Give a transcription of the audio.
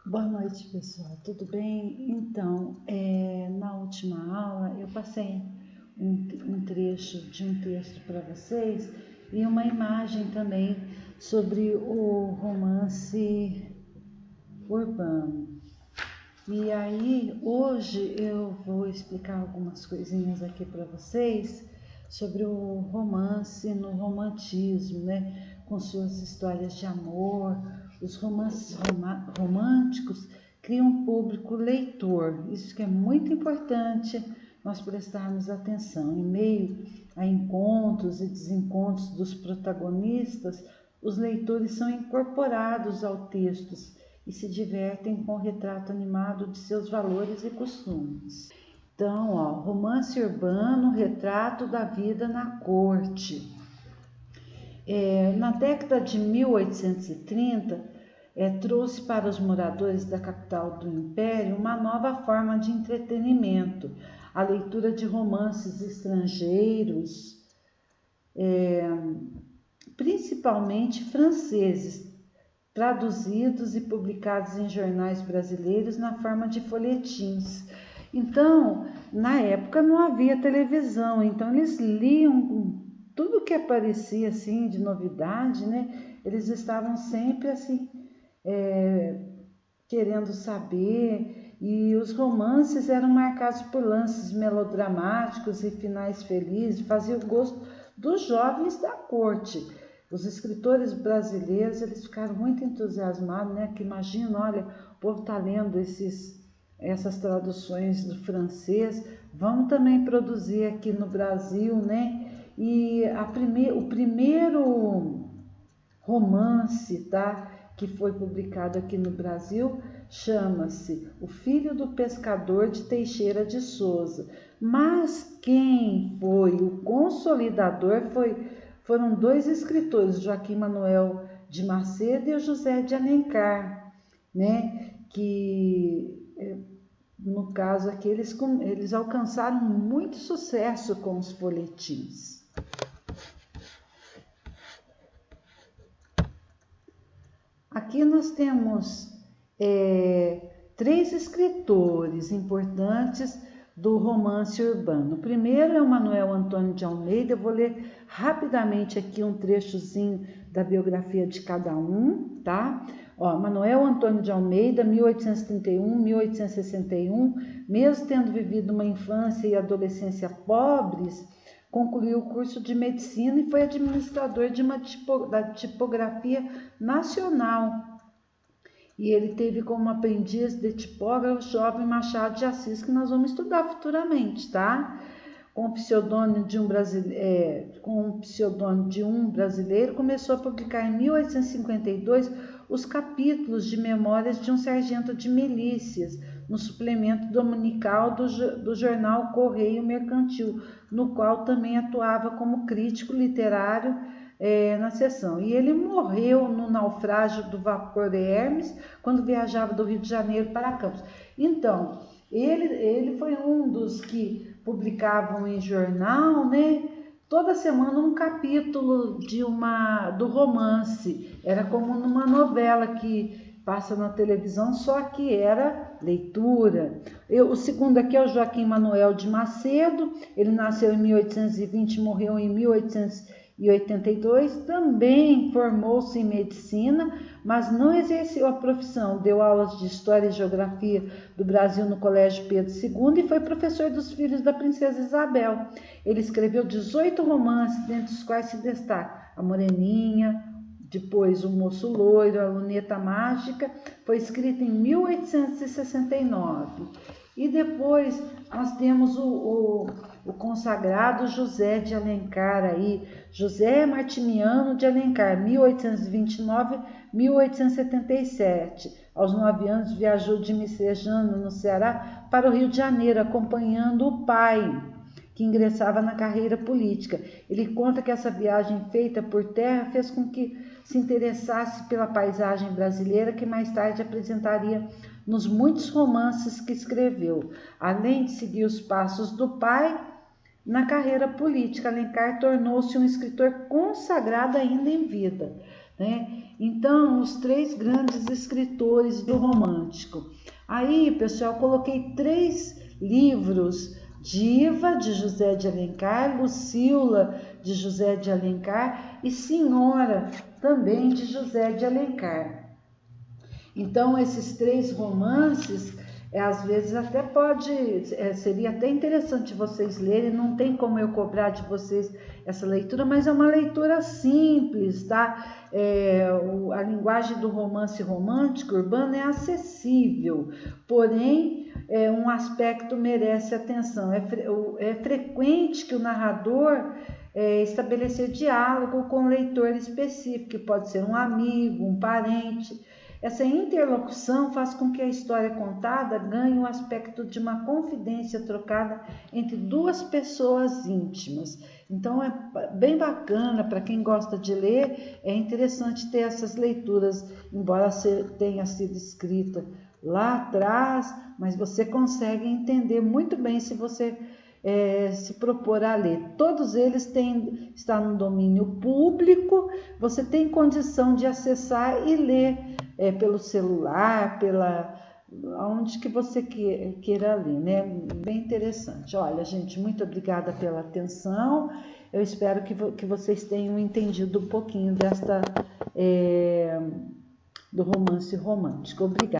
Boa noite, pessoal. Tudo bem? Então, na última aula eu passei um trecho de um texto para vocês e uma imagem também sobre o romance urbano. E aí, hoje eu vou explicar algumas coisinhas aqui para vocês sobre o romance no romantismo, né? Com suas histórias de amor. Os romances românticos criam um público leitor. Isso que é muito importante nós prestarmos atenção. Em meio a encontros e desencontros dos protagonistas, os leitores são incorporados ao texto e se divertem com o retrato animado de seus valores e costumes. Então, romance urbano, retrato da vida na corte. Na década de 1830, trouxe para os moradores da capital do Império uma nova forma de entretenimento, a leitura de romances estrangeiros, principalmente franceses, traduzidos e publicados em jornais brasileiros na forma de folhetins. Então, na época não havia televisão, então eles liam tudo que aparecia assim de novidade, né? Eles estavam sempre assim querendo saber, e os romances eram marcados por lances melodramáticos e finais felizes, fazia o gosto dos jovens da corte. Os escritores brasileiros, eles ficaram muito entusiasmados, né? Que imagina, olha, o povo está lendo essas traduções do francês, vamos também produzir aqui no Brasil, né? E o primeiro romance, tá? Que foi publicado aqui no Brasil, chama-se O Filho do Pescador de Teixeira de Souza. Mas quem foi o consolidador foram dois escritores, Joaquim Manuel de Macedo e o José de Alencar, né? Que no caso aqui eles alcançaram muito sucesso com os folhetins. Aqui nós temos três escritores importantes do romance urbano. O primeiro é o Manuel Antônio de Almeida. Eu vou ler rapidamente aqui um trechozinho da biografia de cada um, tá? Manuel Antônio de Almeida, 1831-1861, mesmo tendo vivido uma infância e adolescência pobres, concluiu o curso de medicina e foi administrador da tipografia nacional. E ele teve como aprendiz de tipógrafo o jovem Machado de Assis, que nós vamos estudar futuramente, tá? Com o pseudônimo de um brasileiro, começou a publicar em 1852 os capítulos de Memórias de um Sargento de Milícias, no suplemento dominical do jornal Correio Mercantil, no qual também atuava como crítico literário na seção. E ele morreu no naufrágio do vapor Hermes, quando viajava do Rio de Janeiro para Campos. Então, ele foi um dos que publicavam em jornal, né? Toda semana um capítulo do romance. Era como numa novela que passa na televisão, só que era leitura. O segundo aqui é o Joaquim Manuel de Macedo. Ele nasceu em 1820 e morreu em 1882. Também formou-se em medicina, mas não exerceu a profissão. Deu aulas de História e Geografia do Brasil no Colégio Pedro II e foi professor dos filhos da princesa Isabel. Ele escreveu 18 romances, dentre os quais se destaca A Moreninha, depois O Moço Loiro, A Luneta Mágica, foi escrita em 1869. E depois nós temos o consagrado José de Alencar aí, José Martiniano de Alencar, 1829-1877. Aos 9 anos viajou de Messejana, no Ceará, para o Rio de Janeiro, acompanhando o pai, que ingressava na carreira política. Ele conta que essa viagem feita por terra fez com que se interessasse pela paisagem brasileira, que mais tarde apresentaria nos muitos romances que escreveu. Além de seguir os passos do pai, na carreira política, Alencar tornou-se um escritor consagrado ainda em vida. né? Então, os 3 grandes escritores do romântico. Aí, pessoal, coloquei 3 livros: Diva, de José de Alencar, Lucila, de José de Alencar, e Senhora, também de José de Alencar. Então, esses 3 romances, às vezes até seria até interessante vocês lerem, não tem como eu cobrar de vocês essa leitura, mas é uma leitura simples, tá? A linguagem do romance romântico urbano é acessível, porém, um aspecto merece atenção. É frequente que o narrador estabelecer diálogo com o leitor específico, que pode ser um amigo, um parente. Essa interlocução faz com que a história contada ganhe o aspecto de uma confidência trocada entre 2 pessoas íntimas. Então é bem bacana para quem gosta de ler, é interessante ter essas leituras, embora tenha sido escrita lá atrás, mas você consegue entender muito bem se você se propor a ler. Todos eles estão no domínio público, você tem condição de acessar e ler pelo celular, onde que você queira ler, né? Bem interessante. Olha, gente, muito obrigada pela atenção. Eu espero que vocês tenham entendido um pouquinho do romance romântico. Obrigada.